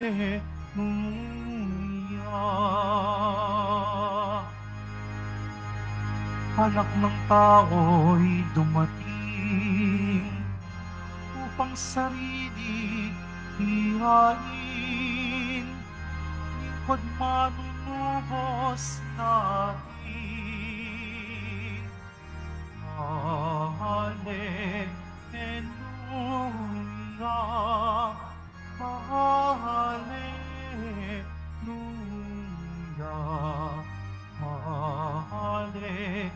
Anak ng tao'y dumating upang sarili ihain, lingkod manunubos natin. Hallelujah, hallelujah, hallelujah,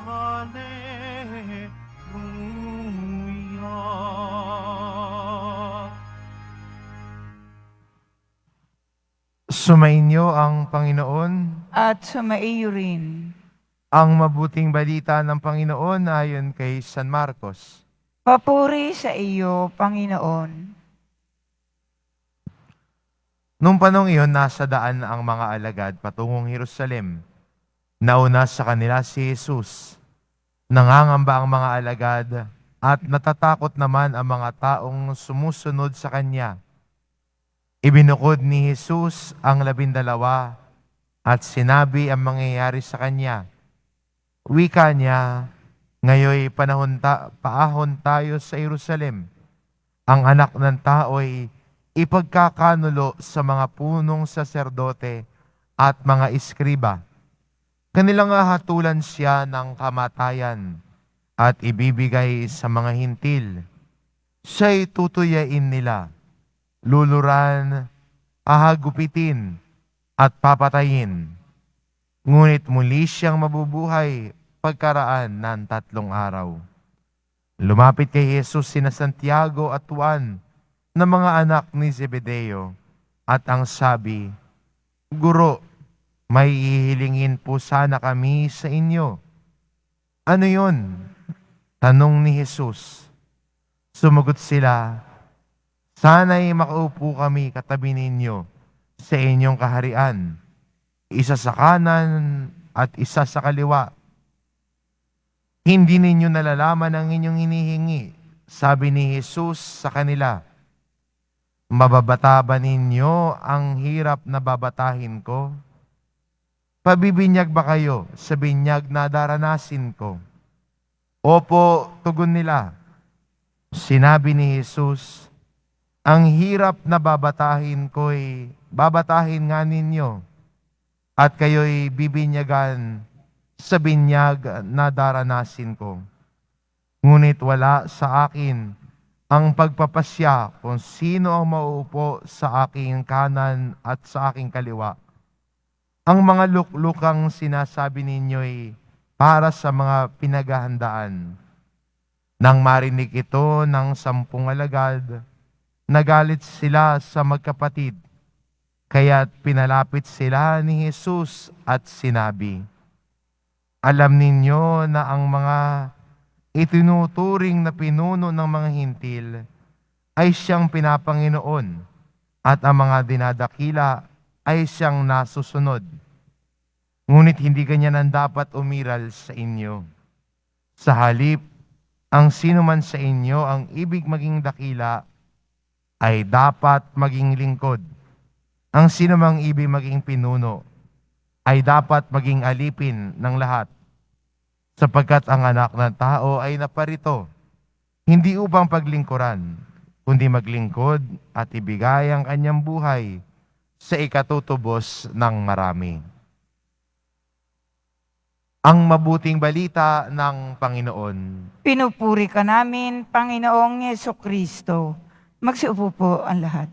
hallelujah. Sumainyo ang Panginoon. At sumaiyo rin. Ang mabuting balita ng Panginoon ayon kay San Marcos. Papuri sa iyo, Panginoon. Nung panong iyon, nasa daan ang mga alagad patungong Jerusalem. Nauna sa kanila si Jesus. Nangangamba ang mga alagad at natatakot naman ang mga taong sumusunod sa Kanya. Ibinukod ni Jesus ang 12 at sinabi ang mangyayari sa Kanya. Wika niya, ngayoy paahon tayo sa Jerusalem. Ang anak ng tao'y ipagkakanulo sa mga punong saserdote at mga iskriba. Kanilang hatulan siya ng kamatayan at ibibigay sa mga hintil. Siya'y tutuyain nila, luluran, ahagupitin, at papatayin. Ngunit muli siyang mabubuhay pagkaraan ng 3 araw. Lumapit kay Jesus sina Santiago at Juan na mga anak ni Zebedeo at ang sabi, Guro, may ihilingin po sana kami sa inyo. Ano yon? Tanong ni Jesus. Sumagot sila, sana'y makaupo kami katabi ninyo sa inyong kaharian, isa sa kanan at isa sa kaliwa. Hindi ninyo nalalaman ang inyong hinihingi, sabi ni Jesus sa kanila. Mababata ba ninyo ang hirap na babatahin ko? Pabibinyag ba kayo sa binyag na daranasin ko? Opo, tugon nila. Sinabi ni Jesus, ang hirap na babatahin ko'y babatahin nga ninyo, at kayo'y bibinyagan sa binyag na daranasin ko. Ngunit wala sa akin ang pagpapasya kung sino ang mauupo sa aking kanan at sa aking kaliwa. Ang mga luklukang sinasabi ninyo'y para sa mga pinaghahandaan. Nang marinig ito ng 10 alagad, nagalit sila sa magkapatid, kaya't pinalapit sila ni Jesus at sinabi, alam ninyo na ang mga itinuturing na pinuno ng mga hintil ay siyang pinapanginoon at ang mga dinadakila ay siyang nasusunod. Ngunit hindi ganyan ang dapat umiral sa inyo. Sa halip, ang sino man sa inyo ang ibig maging dakila ay dapat maging lingkod. Ang sino mang ibig maging pinuno ay dapat maging alipin ng lahat. Sapagkat ang anak ng tao ay naparito, hindi upang paglingkuran, kundi maglingkod at ibigay ang kanyang buhay sa ikatutubos ng marami. Ang mabuting balita ng Panginoon. Pinupuri ka namin, Panginoong Yesukristo. Magsiupo po ang lahat.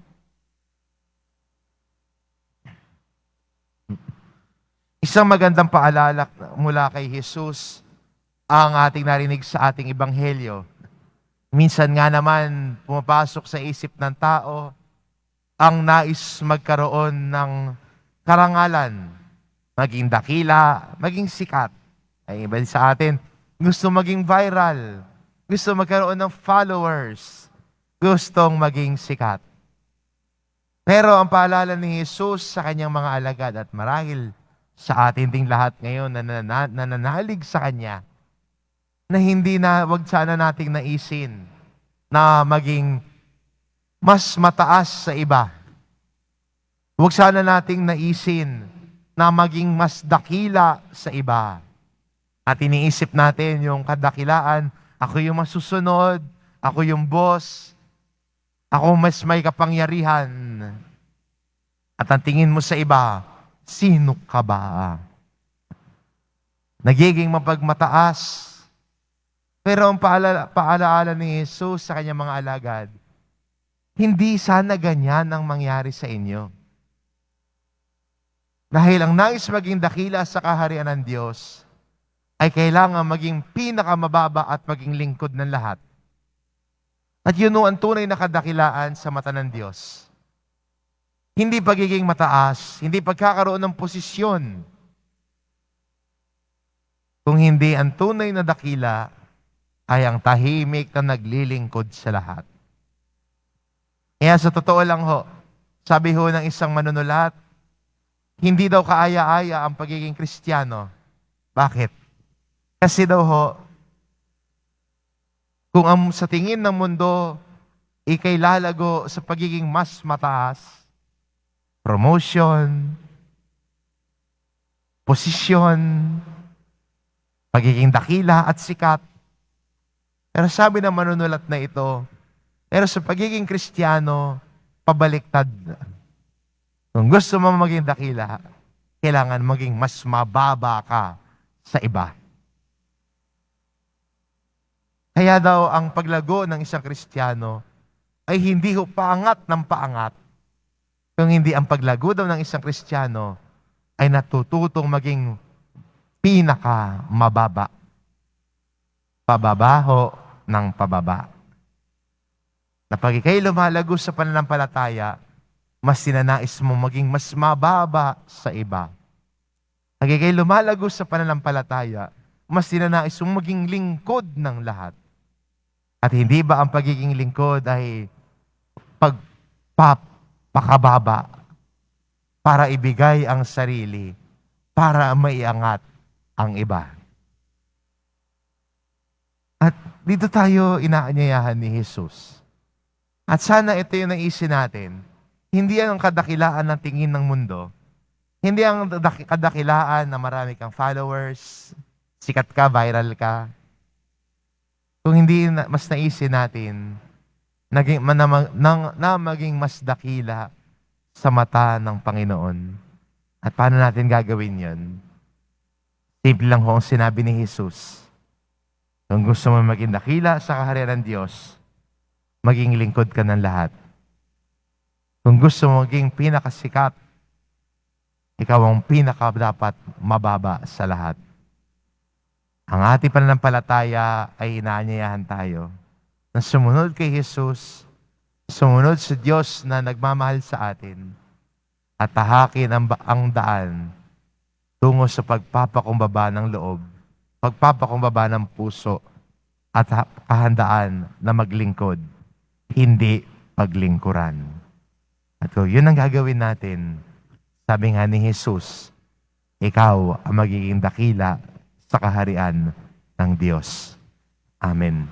Isang magandang paalala mula kay Jesus ang ating narinig sa ating ebanghelyo. Minsan nga naman pumapasok sa isip ng tao ang nais magkaroon ng karangalan, maging dakila, maging sikat. Ay iba sa atin, gusto maging viral, gusto magkaroon ng followers, gustong maging sikat. Pero ang paalala ni Jesus sa kanyang mga alagad at marahil sa atin ding lahat ngayon na nananalig sa Kanya, na hindi na, wag sana nating naisin na maging mas mataas sa iba. Huwag sana nating naisin na maging mas dakila sa iba. At iniisip natin yung kadakilaan, ako yung masusunod, ako yung boss, ako mas may kapangyarihan. At ang tingin mo sa iba, sino ka ba? Nagiging mapagmataas. Pero ang paalaala ni Jesus sa kanyang mga alagad, hindi sana ganyan ang mangyari sa inyo. Dahil ang nais maging dakila sa kaharian ng Diyos, ay kailangan maging pinakamababa at maging lingkod ng lahat. At yun ang tunay na kadakilaan sa mata ng Diyos. Hindi pagiging mataas, hindi pagkakaroon ng posisyon. Kung hindi ang tunay na dakila ay ang tahimik na naglilingkod sa lahat. Kaya sa totoo lang ho, sabi ho ng isang manunulat, hindi daw kaaya-aya ang pagiging Kristiyano. Bakit? Kasi daw ho, kung sa tingin ng mundo, ikay lalago sa pagiging mas mataas, promotion, posisyon, pagiging dakila at sikat. Pero sabi ng manunulat na ito, pero sa pagiging Kristiyano, pabaliktad. Kung gusto mo maging dakila, kailangan maging mas mababa ka sa iba. Kaya daw ang paglago ng isang Kristiyano ay hindi ho paangat ng paangat. Kung hindi ang paglago daw ng isang Kristiyano ay natututong maging pinaka mababa. Pababaho ng pababa. Na pag ikay lumalago sa pananampalataya, mas sinanais mo maging mas mababa sa iba. Pag ikay lumalago sa pananampalataya, mas sinanais mo maging lingkod ng lahat. At hindi ba ang pagiging lingkod ay pagpapakababa para ibigay ang sarili, para maiangat ang iba. At dito tayo inaanyayahan ni Jesus. At sana ito yung naisin natin, hindi ang kadakilaan ng tingin ng mundo, hindi ang kadakilaan na marami kang followers, sikat ka, viral ka. Kung hindi mas naisin natin na maging mas dakila sa mata ng Panginoon. At paano natin gagawin yon? Simple lang ho ang sinabi ni Jesus. Kung gusto mo maging dakila sa kaharian ng Diyos, maging lingkod ka ng lahat. Kung gusto mo maging pinakasikat, ikaw ang dapat mababa sa lahat. Ang ating pananampalataya ay inaanyayahan tayo na sumunod kay Jesus, sumunod sa Diyos na nagmamahal sa atin, at tahakin ang daan tungo sa pagpapakumbaba ng loob, pagpapakumbaba ng puso, at kahandaan na maglingkod, hindi paglingkuran. At kung yun ang gagawin natin, sabi nga ni Jesus, ikaw ang magiging dakila sa kaharian ng Diyos. Amen.